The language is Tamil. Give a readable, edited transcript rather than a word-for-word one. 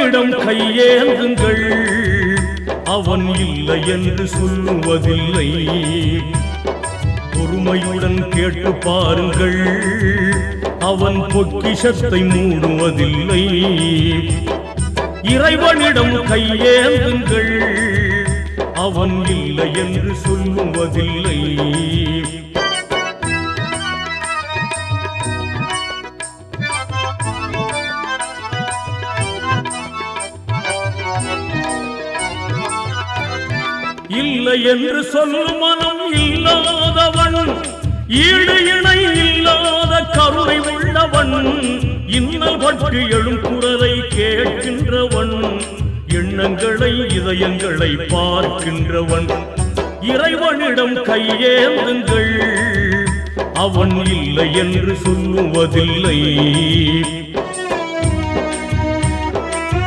இறைவனிடம் கையேந்துங்கள், அவன் இல்லை என்று சொல்லுவதில்லை. பொறுமையுடன் கேட்டு பாருங்கள், அவன் பொக்கிஷத்தை மூடுவதில்லை. இறைவனிடம் கையேந்துங்கள், அவன் இல்லை என்று சொல்லுவதில்லை. இல்லை என்று சொல்லும் மனம் இல்லாதவன், ஈடு இணை இல்லாத கருணை உள்ளவன், இன்னல் பற்றி எழும் குரலை கேட்கின்றவன், எண்ணங்களை இதயங்களை பார்க்கின்றவன். இறைவனிடம் கையேந்துங்கள், அவன் இல்லை என்று சொல்லுவதில்லை.